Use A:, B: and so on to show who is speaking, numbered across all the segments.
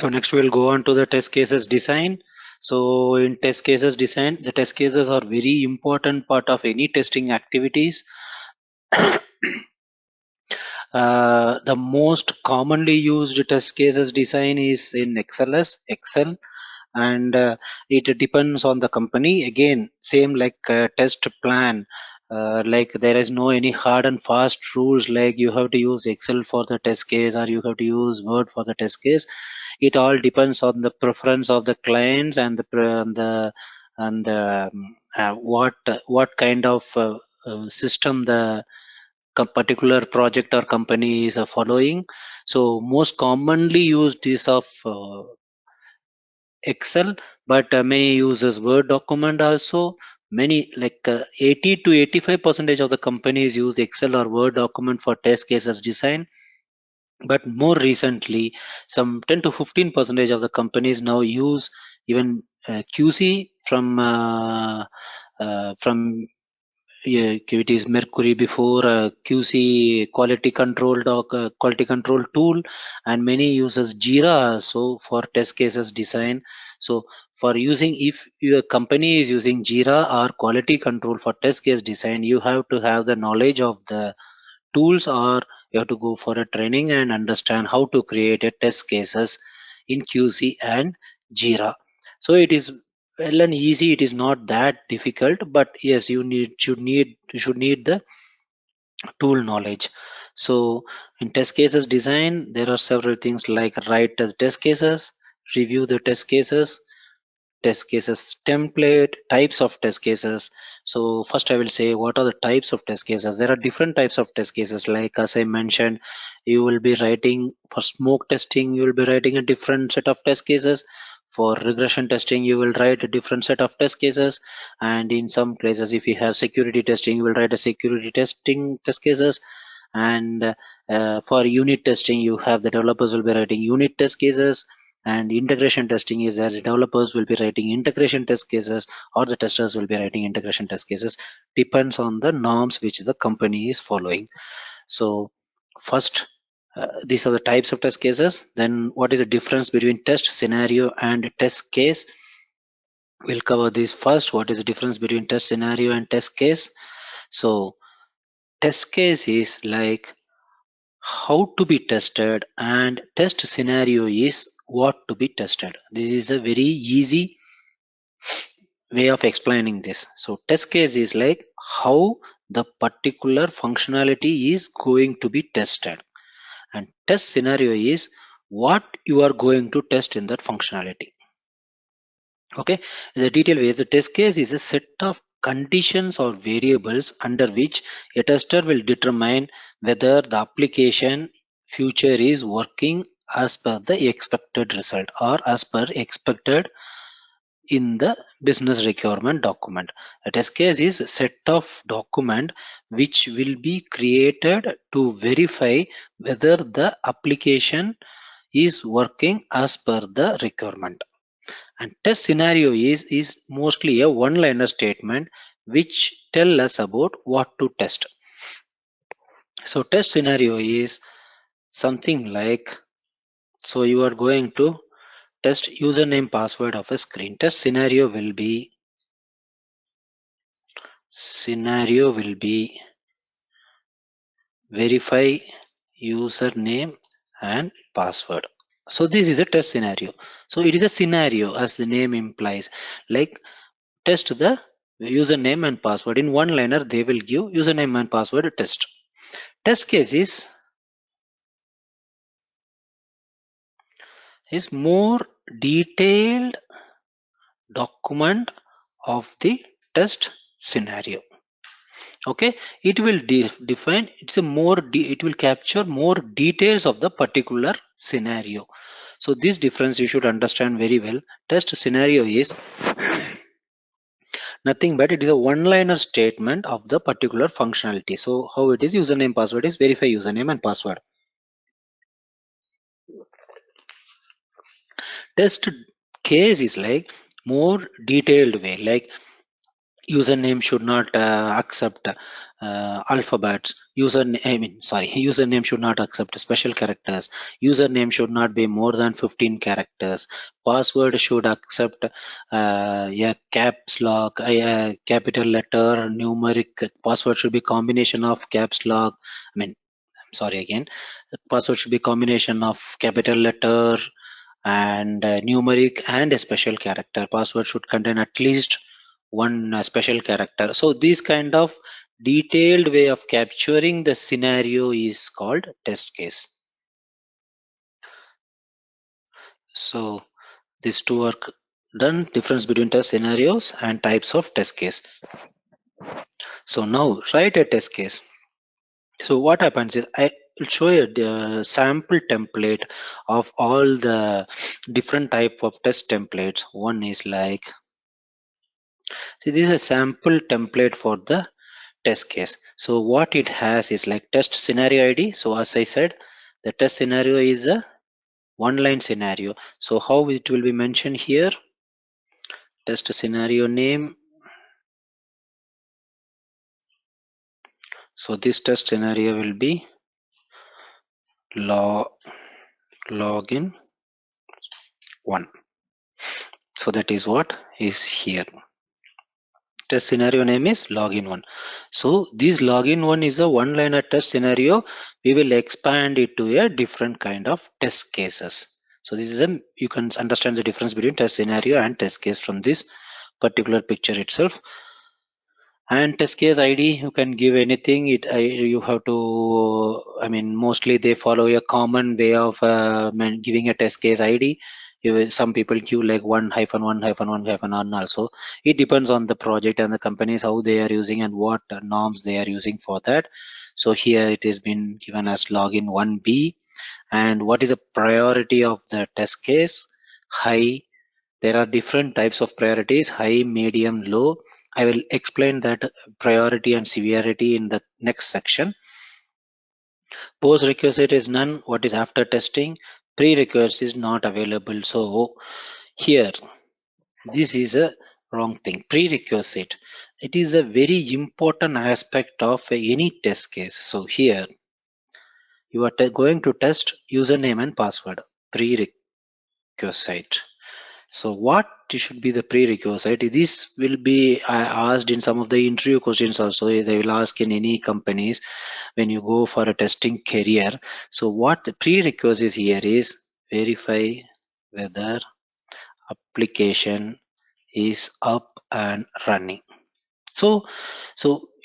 A: So next we'll go on to the test cases design. So in test cases design, the test cases are very important part of any testing activities. The most commonly used test cases design is in Excel, and it depends on the company. Again, same like test plan. Like there is no any hard and fast rules like you have to use Excel for the test case or you have to use Word for the test case. It all depends on the preference of the clients and what kind of system the particular project or company is following. So most commonly used is of Excel, but many uses Word document also. Many like 80 to 85% of the companies use Excel or Word document for test cases design. But more recently, some 10 to 15% of the companies now use even QC from yeah, it is Mercury before QC quality control tool, and many uses Jira also for test cases design. So for using, if your company is using Jira or quality control for test case design, you have to have the knowledge of the tools, or you have to go for a training and understand how to create a test cases in QC and Jira. So it is well and easy. It is not that difficult, but yes, you should need the tool knowledge. So in test cases design, there are several things like write the test cases, review the test cases template, types of test cases. So first I will say what are the types of test cases. There are different types of test cases, like as I mentioned, you will be writing for smoke testing, you will be writing a different set of test cases. For regression testing, you will write a different set of test cases. And in some places, if you have security testing, you will write a security testing test cases. And for unit testing, you have the developers will be writing unit test cases. And integration testing is as developers will be writing integration test cases, or the testers will be writing integration test cases. Depends on the norms which the company is following. So first, these are the types of test cases. Then what is the difference between test scenario and test case? We'll cover this first. What is the difference between test scenario and test case? So test case is like how to be tested, and test scenario is what to be tested. This is a very easy way of explaining this. So test case is like how the particular functionality is going to be tested, and test scenario is what you are going to test in that functionality. Okay, the detailed way, the test case is a set of conditions or variables under which a tester will determine whether the application feature is working as per the expected result or as per expected in the business requirement document. A test case is a set of document which will be created to verify whether the application is working as per the requirement. And test scenario is mostly a one-liner statement which tell us about what to test. So test scenario is something like, so you are going to test username password of a screen. Test scenario will be verify username and password. So this is a test scenario. So it is a scenario as the name implies, like test the username and password. In one liner they will give username and password test. Test case is more detailed document of the test scenario. Okay, it will define, it's a it will capture more details of the particular scenario. So this difference you should understand very well. Test scenario is nothing but it is a one-liner statement of the particular functionality. So how it is, username password is verify username and password. Test case is like more detailed way, like username should not accept alphabets. Username should not accept special characters. Username should not be more than 15 characters. Password should accept a caps lock, a capital letter, numeric. Password should be combination of caps lock. Sorry again. Password should be combination of capital letter and numeric and a special character. Password should contain at least one special character. So this kind of detailed way of capturing the scenario is called test case. So these two are done. Difference between test scenarios and types of test case. So now write a test case. So what happens is I will show you the sample template of all the different type of test templates. One is like, see, this is a sample template for the test case. So what it has is like test scenario ID. So as I said, the test scenario is a one line scenario. So how it will be mentioned here, test scenario name. So this test scenario will be login 1. So that is what is here. Test scenario name is login1. So this login1 is a one liner test scenario. We will expand it to a different kind of test cases. So this is you can understand the difference between test scenario and test case from this particular picture itself. And test case ID, you can give anything. You have to, mostly they follow a common way of giving a test case ID. Some people give like 1-1-1-1 also. It depends on the project and the companies how they are using and what norms they are using for that. So here it has been given as login 1B. And what is the priority of the test case? High. There are different types of priorities: high, medium, low. I will explain that priority and severity in the next section. Post-requisite is none. What is after testing? Prerequisite is not available. So here, this is a wrong thing. Prerequisite. It is a very important aspect of any test case. So here, you are going to test username and password. Prerequisite. So what should be the prerequisite? This will be asked in some of the interview questions also. They will ask in any companies when you go for a testing career. So what the prerequisite here is, verify whether application is up and running. So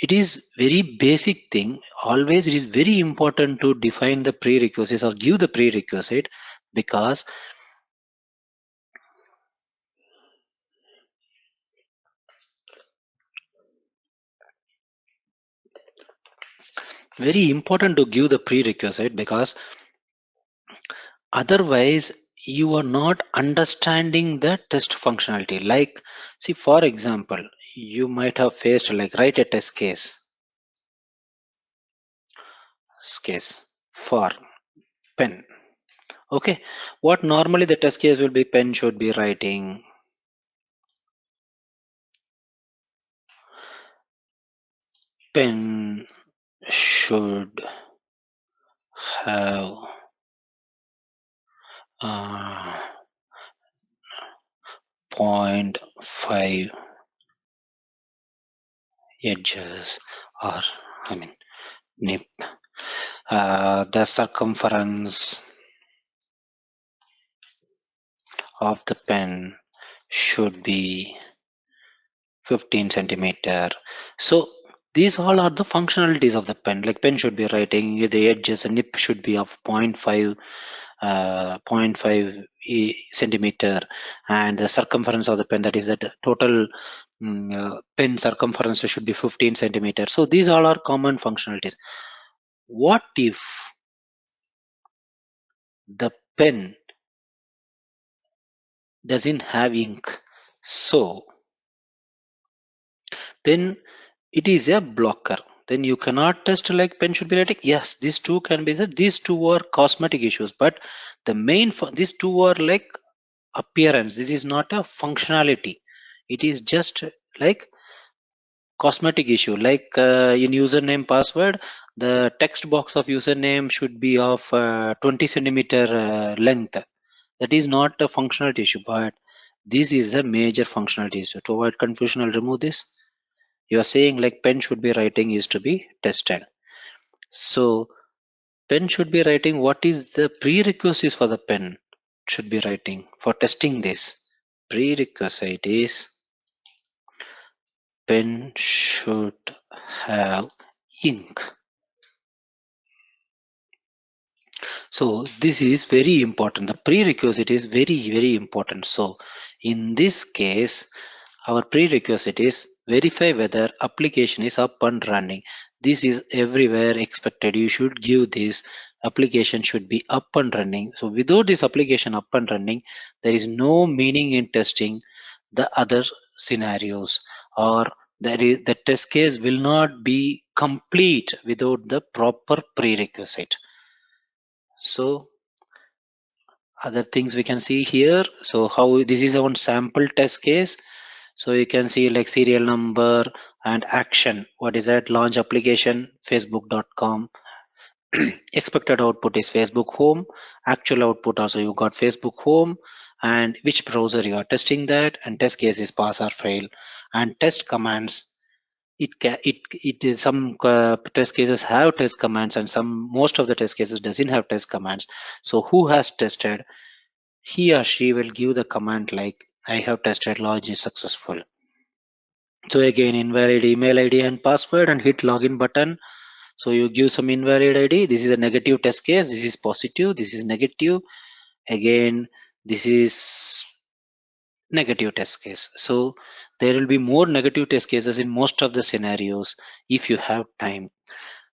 A: it is very basic thing. Always it is very important to define the prerequisites or give the prerequisite, because very important to give the prerequisite, because otherwise you are not understanding the test functionality. Like, see, for example, you might have faced like write a test case for pen. Okay, what normally the test case will be, pen should be writing pen should have uh, 0.5 edges, or nip. The circumference of the pen should be 15 centimeter. So these all are the functionalities of the pen. Like pen should be writing, the edges, a nip should be of 0.5 centimeter, and the circumference of the pen, that is that total pen circumference should be 15 centimeter. So these all are common functionalities. What if the pen doesn't have ink? So then it is a blocker. Then you cannot test like pen should be writing. Yes, these two can be said. These two are cosmetic issues, but the main these two are like appearance. This is not a functionality. It is just like cosmetic issue like in username password, the text box of username should be of 20 centimeter length. That is not a functionality issue, but this is a major functionality issue. To avoid confusion, I'll remove this. You are saying like pen should be writing is to be tested. So pen should be writing, what is the prerequisites for the pen should be writing for testing this? Prerequisite is pen should have ink. So this is very important. The prerequisite is very important. So in this case, our prerequisite is verify whether application is up and running. This is everywhere expected. You should give this application should be up and running. So without this application up and running, there is no meaning in testing the other scenarios, or the test case will not be complete without the proper prerequisite. So other things we can see here. So how this is one sample test case. So you can see like serial number and action. What is that? Launch application facebook.com. Expected output is Facebook home. Actual output also you got Facebook home, and which browser you are testing that, and test case is pass or fail, and test commands. It is some test cases have test commands, and some most of the test cases doesn't have test commands. So who has tested? He or she will give the command like I have tested login is successful. So again, invalid email ID and password and hit login button. So you give some invalid ID. This is a negative test case. This is positive. This is negative. Again, this is negative test case. So there will be more negative test cases in most of the scenarios if you have time.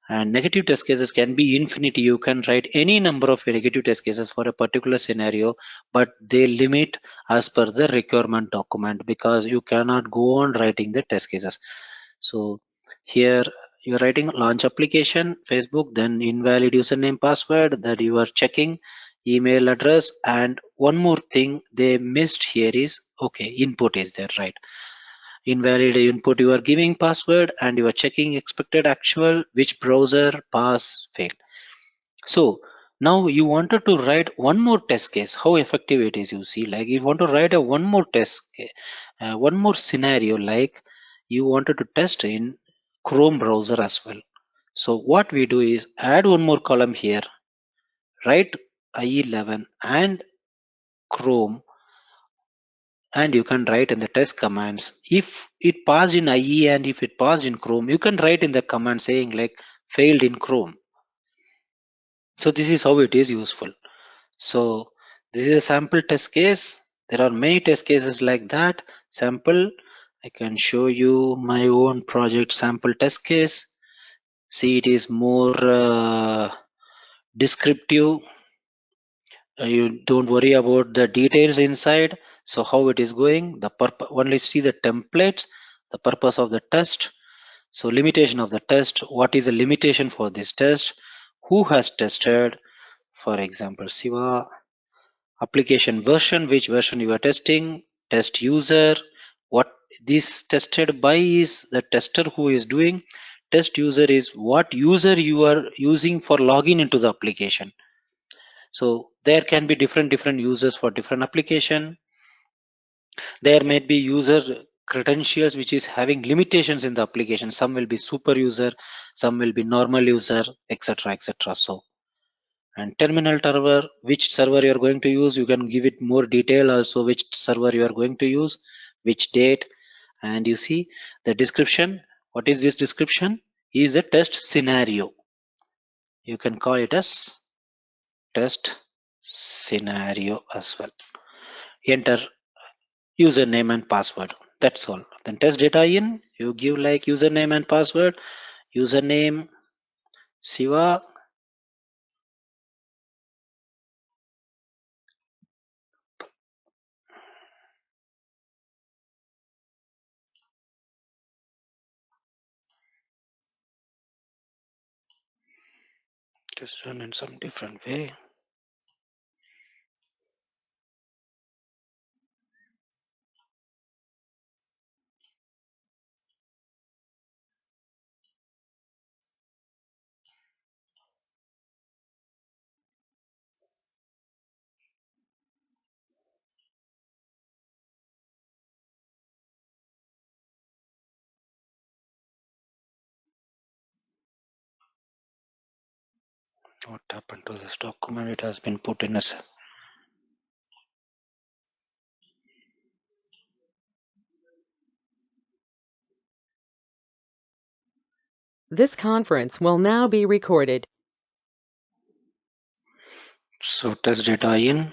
A: And negative test cases can be infinity. You can write any number of negative test cases for a particular scenario, but they limit as per the requirement document, because you cannot go on writing the test cases. So here you're writing launch application Facebook, then invalid username password that you are checking, email address, and one more thing they missed here is okay, input is there, right? Invalid input you are giving password, and you are checking expected actual, which browser, pass, fail. So now you wanted to write one more test case. How effective it is, you see, like you want to write a one more one more scenario, like you wanted to test in Chrome browser as well. So what we do is add one more column here, write IE11 and Chrome, and you can write in the test commands. If it passed in IE and if it passed in Chrome, you can write in the command saying like failed in Chrome. So this is how it is useful. So this is a sample test case. There are many test cases like that. Sample, I can show you my own project sample test case. See, it is more descriptive. You don't worry about the details inside. So how it is going, the purpose, only see the templates, the purpose of the test. So limitation of the test, what is the limitation for this test, who has tested, for example Siva, application version, which version you are testing, test user, what this tested by is the tester who is doing, test user is what user you are using for login into the application. So there can be different users for different application. There may be user credentials which is having limitations in the application. Some will be super user, some will be normal user, etc. So, and terminal server, which server you are going to use, you can give it more detail also, which server you are going to use, which date. And you see the description. What is this description? Is a test scenario. You can call it as test scenario as well. Enter username and password. That's all. Then test data in, you give like username and password. Username Siva, just run in some different way. What happened to this document? It has been put in a
B: This conference will now be recorded.
A: so test data in.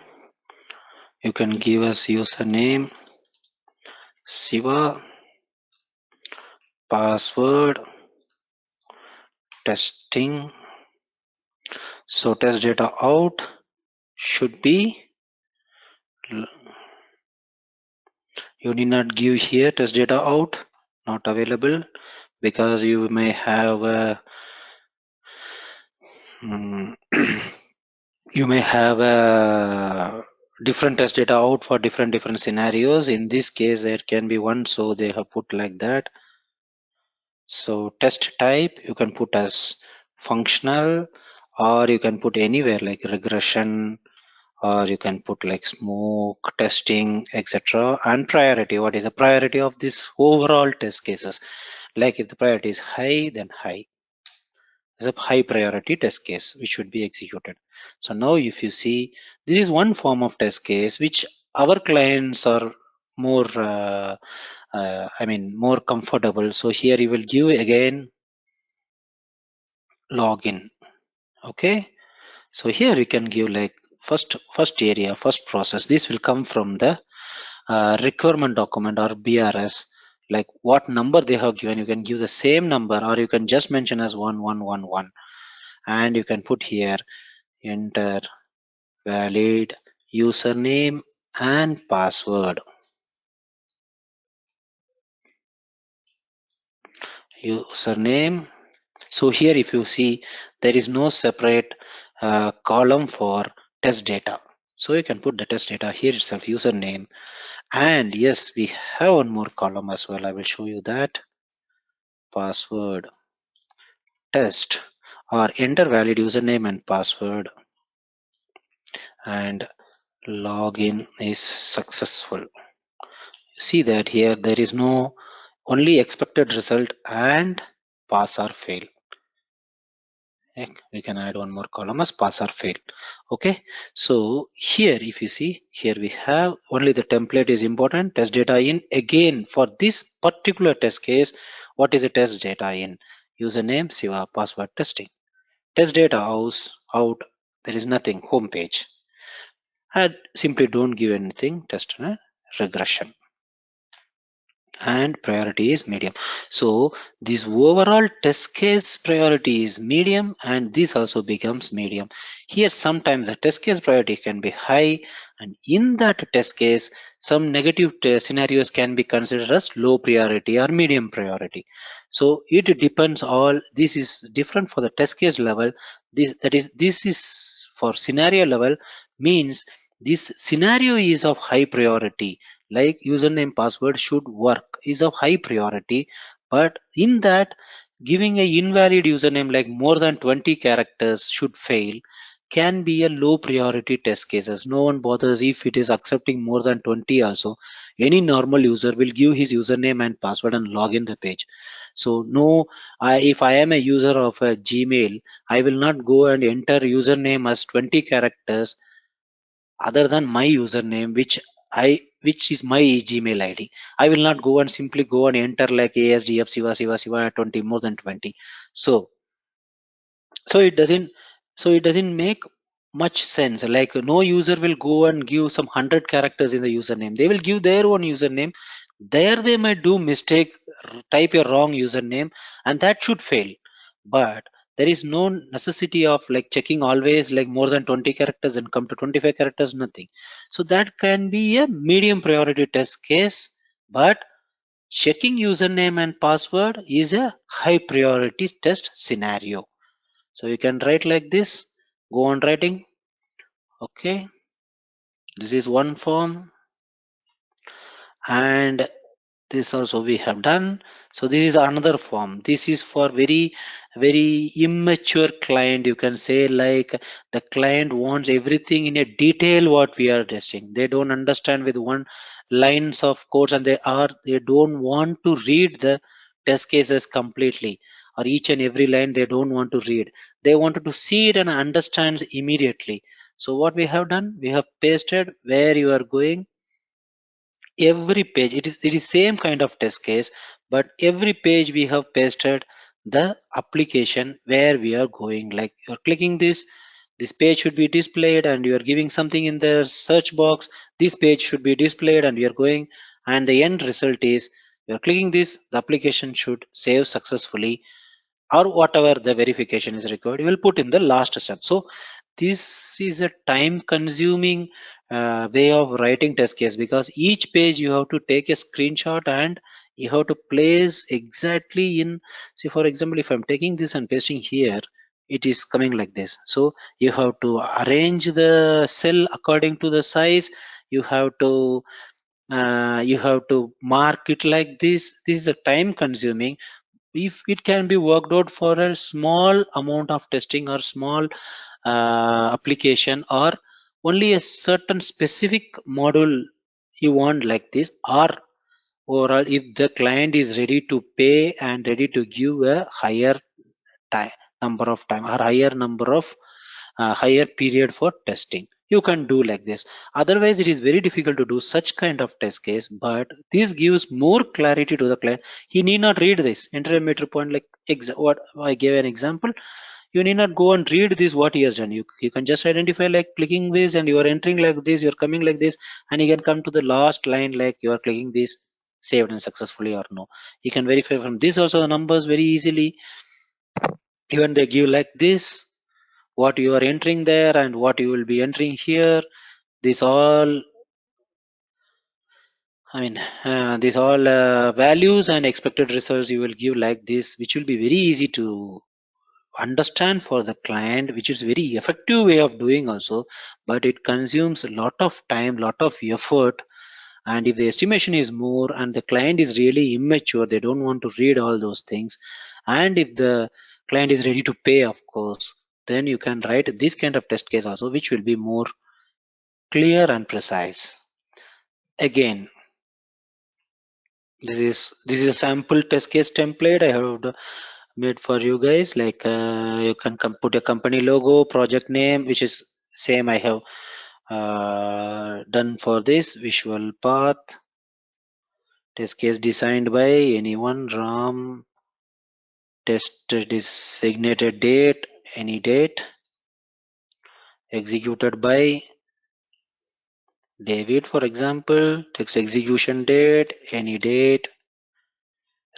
A: You can give us username, Siva, password, testing. So test data out should be, you need not give here test data out, not available, because you may have a you may have a different test data out for different scenarios. In this case there can be one, so they have put like that. So test type you can put as functional, or you can put anywhere like regression, or you can put like smoke testing, etc. And priority, what is the priority of this overall test cases? Like if the priority is high, then high is a high priority test case which should be executed. So now if you see, this is one form of test case which our clients are more more comfortable. So here you will give again login. Okay, so here you can give like first area, first process. This will come from the requirement document or BRS, like what number they have given. You can give the same number, or you can just mention as 1111, and you can put here enter valid username and password. Username. So here if you see, there is no separate column for test data. So you can put the test data here itself, username. And yes, we have one more column as well. I will show you that. Password test, or enter valid username and password, and login is successful. See that here there is no only expected result and pass or fail. We can add one more column as pass or fail. Okay, so here if you see, here we have only the template is important, test data in. Again for this particular test case, what is the test data in? Username Siva, password testing. Test data out, there is nothing, home page. And simply don't give anything, test regression. And priority is medium. So this overall test case priority is medium, and this also becomes medium. Here sometimes the test case priority can be high, and in that test case some negative scenarios can be considered as low priority or medium priority. So it depends, all this is different for the test case level. This is for scenario level, means this scenario is of high priority, like username password should work, is of high priority. But in that, giving a invalid username like more than 20 characters should fail can be a low priority test cases. No one bothers if it is accepting more than 20 also. Any normal user will give his username and password and log in the page. So no, if I am a user of a Gmail, I will not go and enter username as 20 characters other than my username, which is my Gmail ID. I will not go and simply go and enter like ASDF Siva Siva Siva 20, more than 20. So so it doesn't it doesn't make much sense. Like no user will go and give some 100 characters in the username. They will give their own username. There they might do mistake, type a wrong username, and that should fail. But there is no necessity of like checking always like more than 20 characters and come to 25 characters, nothing. So that can be a medium priority test case. But checking username and password is a high priority test scenario. So you can write like this, go on writing. Okay, this is one form, and this also we have done. So this is another form. This is for very immature client, you can say. Like the client wants everything in a detail what we are testing. They don't understand with one lines of codes, and they don't want to read the test cases completely. or each and every line they don't want to read. They wanted to see it and understand immediately. So what we have done, we have pasted where you are going. Every page, it is same kind of test case, but every page we have pasted the application where we are going. Like you're clicking this page should be displayed, and you are giving something in the search box. This page should be displayed and we are going, and the end result is you're clicking this, the application should save successfully, or whatever the verification is required, you will put in the last step. So this is a time consuming way of writing test case, because each page you have to take a screenshot and you have to place exactly in. See, for example, if I'm taking this and pasting here, it is coming like this. So you have to arrange the cell according to the size. You have to mark it like this is a time consuming. If it can be worked out for a small amount of testing or small application, or only a certain specific module you want like this, or overall if the client is ready to pay and ready to give a higher time, number of time, or higher number of higher period for testing, you can do like this. Otherwise it is very difficult to do such kind of test case, but this gives more clarity to the client. He need not read this intermeter point, like what I gave an example. You need not go and read this what he has done. You can just identify like clicking this, and you are entering like this, you're coming like this, and you can come to the last line like you are clicking this, saved and successfully or no. You can verify from this also the numbers very easily. Even they give like this, what you are entering there and what you will be entering here. This all, these all values and expected results you will give like this, which will be very easy to understand for the client, which is very effective way of doing also, but it consumes a lot of time, lot of effort. And if the estimation is more and the client is really immature, they don't want to read all those things, and if the client is ready to pay, of course, then you can write this kind of test case also, which will be more clear and precise. Again, this is a sample test case template I have made for you guys. Like you can put a company logo, project name, which is same I have done for this. Visual path, test case designed by anyone, Ram. Test designated date, any date. Executed by David, for example. Text execution date, any date.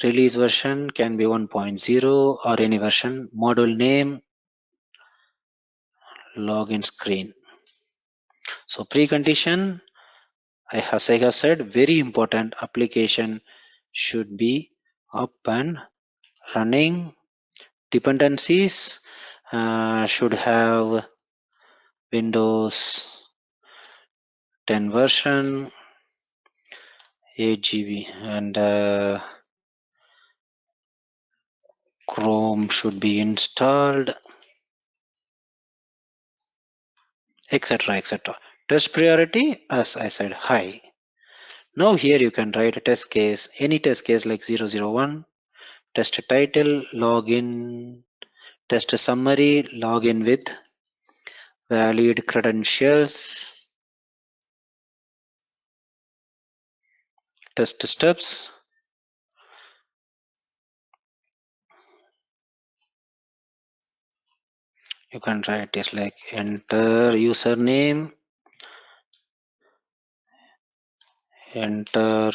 A: Release version can be 1.0 or any version. Module name, login screen. So precondition, as I have said, very important, application should be up and running. Dependencies should have Windows 10 version, 8 GB, and Chrome should be installed, etc. etc. Test priority, as I said, high. Now here you can write a test case, any test case like 001, test title, login, test summary, login with valid credentials, test steps. You can write this like enter username, enter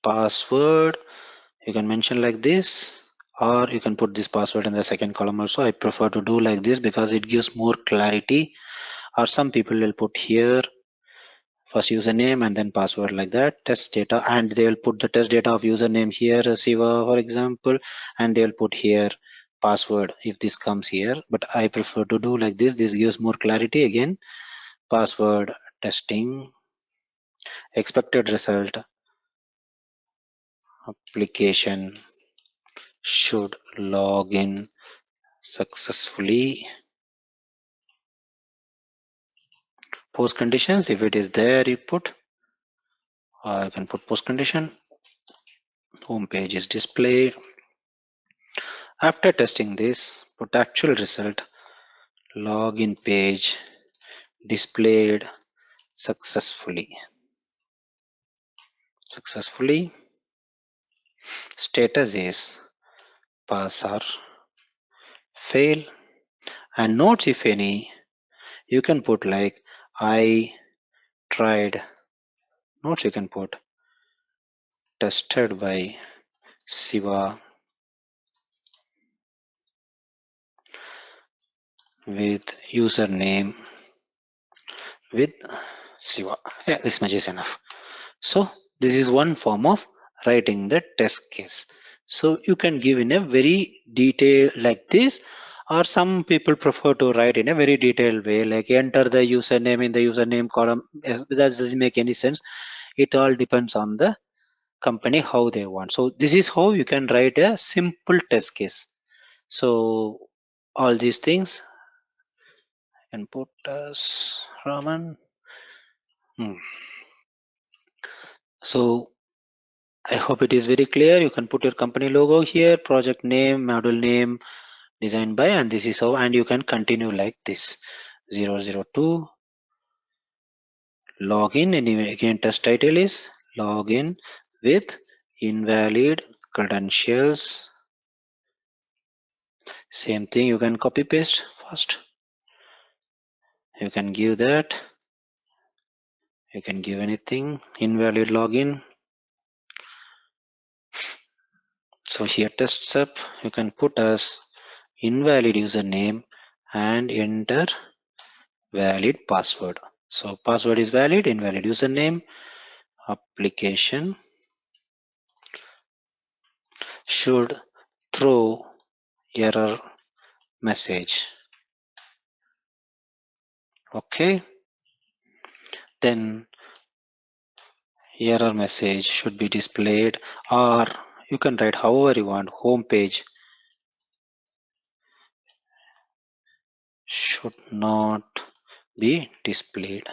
A: password. You can mention like this, or you can put this password in the second column also. I prefer to do like this because it gives more clarity. Or some people will put here first username and then password, like that. Test data, and they will put the test data of username here, Siva for example, and they will put here password if this comes here. But I prefer to do like this. This gives more clarity. Again, password, testing, expected result, application should log in successfully. Post conditions, if it is there, you put, I can put post condition. Home page is displayed. After testing this, put actual result, login page displayed successfully. Status is pass or fail, and notes if any you can put like I tried. Notes you can put tested by Siva with username with Siva. Yeah, this much is enough. So this is one form of writing the test case. So you can give in a very detailed like this, or some people prefer to write in a very detailed way, like enter the username in the username column. That doesn't make any sense. It all depends on the company how they want. So this is how you can write a simple test case. So all these things and put as Raman. Hmm. So I hope it is very clear. You can put your company logo here, project name, module name, designed by, and this is how, and you can continue like this. 002 login, and again test title is login with invalid credentials. Same thing, you can copy paste first. You can give that. You can give anything, invalid login. So here tests up, you can put as invalid username and enter valid password. So password is valid, invalid username, application should throw error message. Okay, then error message should be displayed, or you can write however you want. Home page should not be displayed.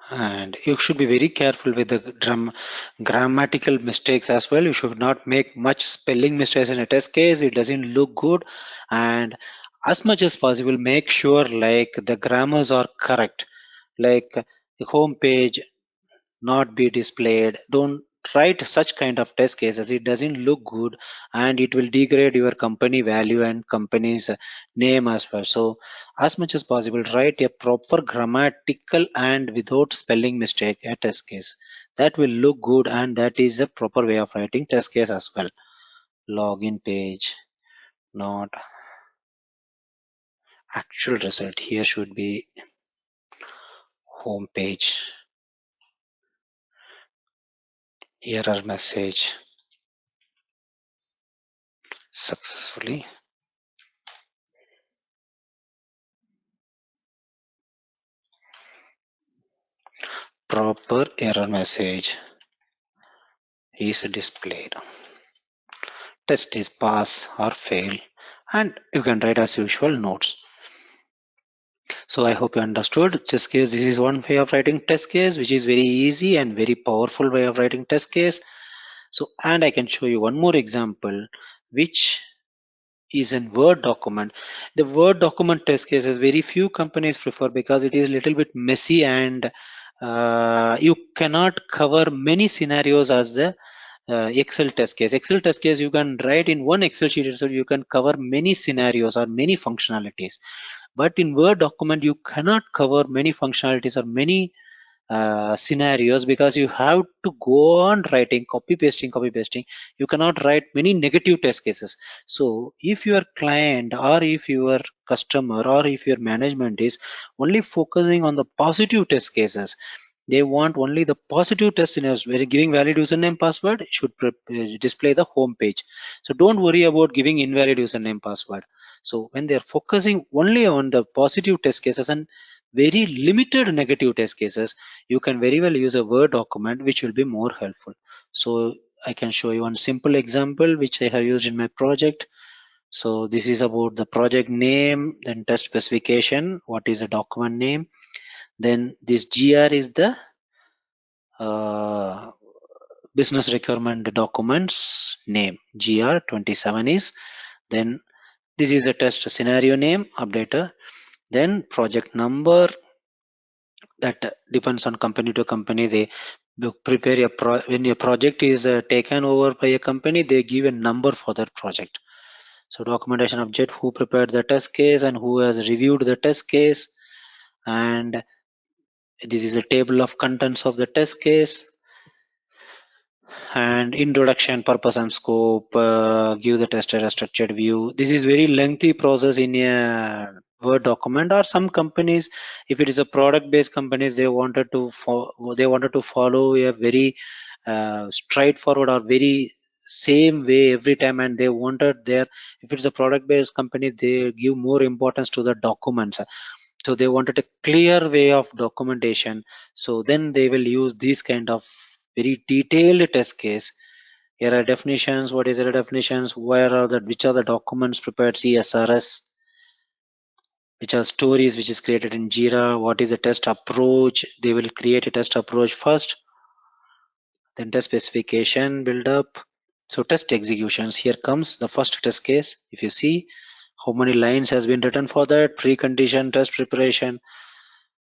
A: And you should be very careful with the grammatical mistakes as well. You should not make much spelling mistakes in a test case. It doesn't look good. And as much as possible, make sure like the grammars are correct, like the home page not be displayed. Don't write such kind of test cases. It doesn't look good, and it will degrade your company value and company's name as well. So as much as possible, write a proper grammatical and without spelling mistake a test case. That will look good, and that is a proper way of writing test case as well. Login page, not actual result. Here should be home page, error message successfully. Proper error message is displayed. Test is pass or fail, and you can write as usual notes. So I hope you understood. Test case, this is one way of writing test case, which is very easy and very powerful way of writing test case. So, and I can show you one more example, which is in Word document. The Word document test cases very few companies prefer because it is a little bit messy, and you cannot cover many scenarios as the Excel test case. Excel test case you can write in one Excel sheet, so you can cover many scenarios or many functionalities. But in Word document, you cannot cover many functionalities or many scenarios, because you have to go on writing copy pasting. You cannot write many negative test cases. So if your client or if your customer or if your management is only focusing on the positive test cases, they want only the positive test scenarios where giving valid username password should display the home page. So don't worry about giving invalid username password. So when they're focusing only on the positive test cases and very limited negative test cases, you can very well use a Word document, which will be more helpful. So I can show you one simple example which I have used in my project. So this is about the project name, then test specification, what is the document name, then this GR is the uh, business requirement documents name GR27 is, then this is a test scenario name updater, then project number, that depends on company to company. They prepare when a project is taken over by a company, they give a number for that project. So documentation object, who prepared the test case and who has reviewed the test case, and this is a table of contents of the test case, and introduction, purpose and scope, give the tester a structured view. This is very lengthy process in a Word document. Or some companies, if it is a product based companies, they wanted to follow a very straightforward or very same way every time, and they wanted their, if it's a product based company, they give more importance to the documents. So they wanted a clear way of documentation, so then they will use these kind of very detailed test case. Here are definitions, what is the definitions, which are the documents prepared, CSRS, which are stories which is created in Jira, what is the test approach, they will create a test approach first, then test specification build up. So test executions, here comes the first test case. If you see how many lines has been written for that precondition test preparation,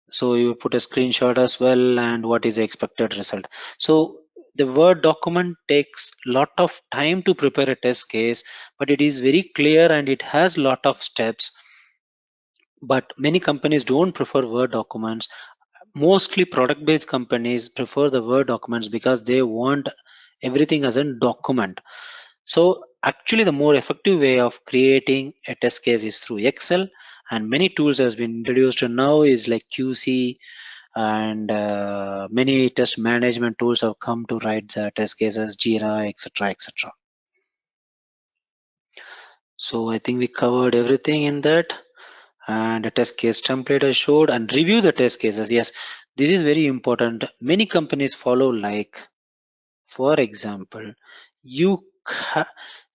A: so you put a screenshot as well, and what is the expected result. So the Word document takes lot of time to prepare a test case, but it is very clear and it has lot of steps. But many companies don't prefer Word documents. Mostly product based companies prefer the Word documents because they want everything as a document. So actually the more effective way of creating a test case is through Excel, and many tools has been introduced now is like QC, and many test management tools have come to write the test cases, Jira, etc., etc. So I think we covered everything in that, and the test case template I showed, and review the test cases. Yes, this is very important. Many companies follow, like for example, you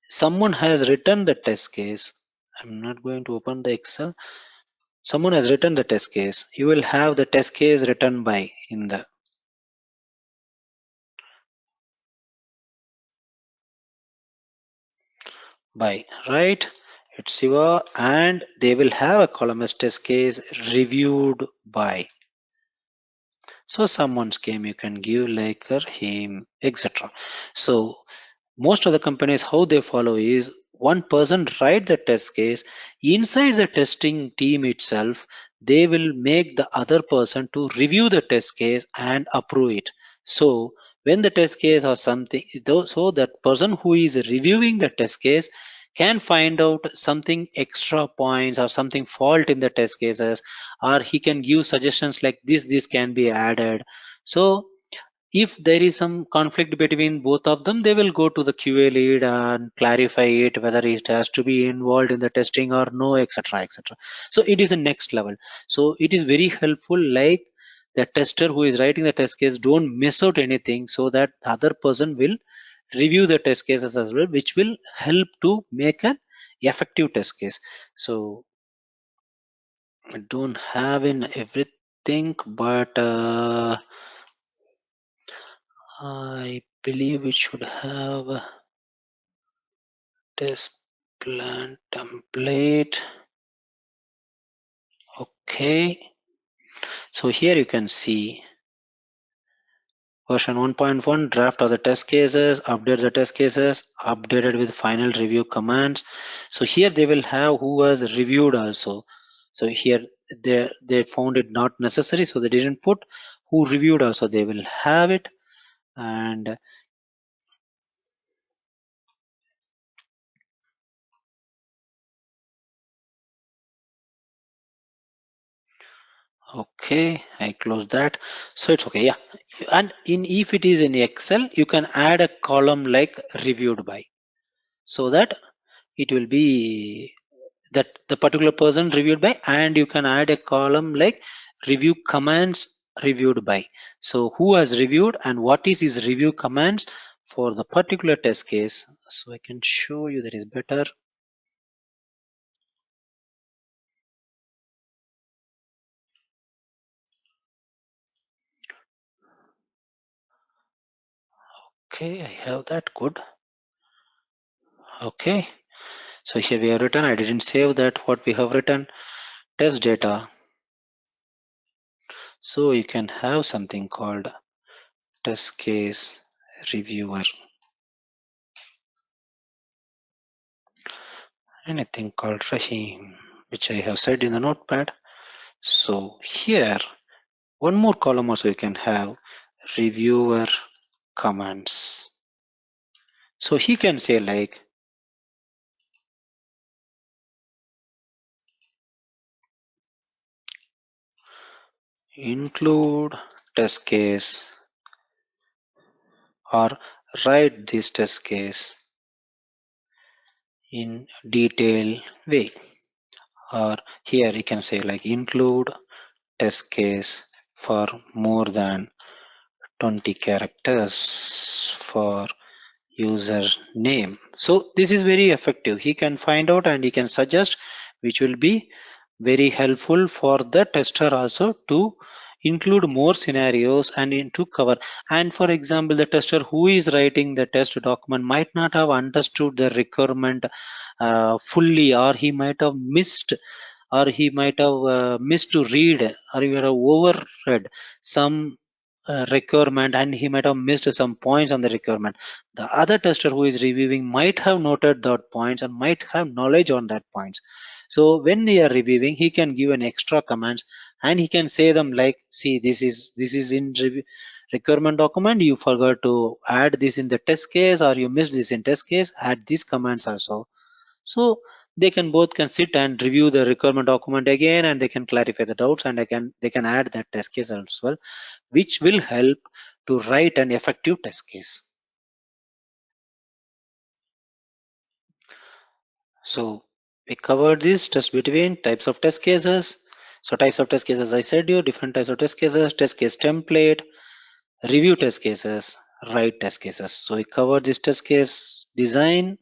A: someone has written the test case. I'm not going to open the Excel. Someone has written the test case. You will have the test case written by in the by, right? It's Siva, and they will have a column as test case reviewed by. So someone's came, you can give like her, him, etc. So most of the companies, how they follow is one person write the test case. Inside the testing team itself, they will make the other person to review the test case and approve it. So when the test case or something, so that person who is reviewing the test case can find out something extra points or something fault in the test cases, or he can give suggestions like this can be added. So if there is some conflict between both of them, they will go to the QA lead and clarify it, whether it has to be involved in the testing or no, etc., etc. So it is a next level. So it is very helpful, like the tester who is writing the test case don't miss out anything, so that the other person will review the test cases as well, which will help to make an effective test case. So I don't have in everything, but I believe it should have a test plan template. Okay, so here you can see version 1.1 draft of the test cases, update the test cases, updated with final review commands. So here they will have who has reviewed also. So here they found it not necessary, so they didn't put who reviewed also. They will have it, and okay, I close that. So it's okay, yeah. And in if it is in Excel, you can add a column like reviewed by, so that it will be that the particular person reviewed by, and you can add a column like review commands reviewed by. So who has reviewed and what is his review commands for the particular test case. So I can show you that is better. Okay, I have that. Good. Okay. So here we have written, I didn't save that what we have written, test data. So you can have something called test case reviewer. Anything called Rahim, which I have said in the notepad. So here, one more column also you can have reviewer commands. So he can say like include test case or write this test case in detail way. Or here you can say like include test case for more than 20 characters for user name. So this is very effective. He can find out and he can suggest, which will be very helpful for the tester also to include more scenarios and into cover. And for example, the tester who is writing the test document might not have understood the requirement fully, or he might have missed, or he might have missed to read, or he might have overread some requirement, and he might have missed some points on the requirement. The other tester who is reviewing might have noted that points and might have knowledge on that points. So when they are reviewing, he can give an extra commands and he can say them like, see, this is in review requirement document, you forgot to add this in the test case, or you missed this in test case, add these commands also. So they can both can sit and review the requirement document again, and they can clarify the doubts, and they can add that test case as well, which will help to write an effective test case. So we covered this test between types of test cases. So types of test cases, I said you different types of test cases, test case template, review test cases, write test cases. So we covered this test case design,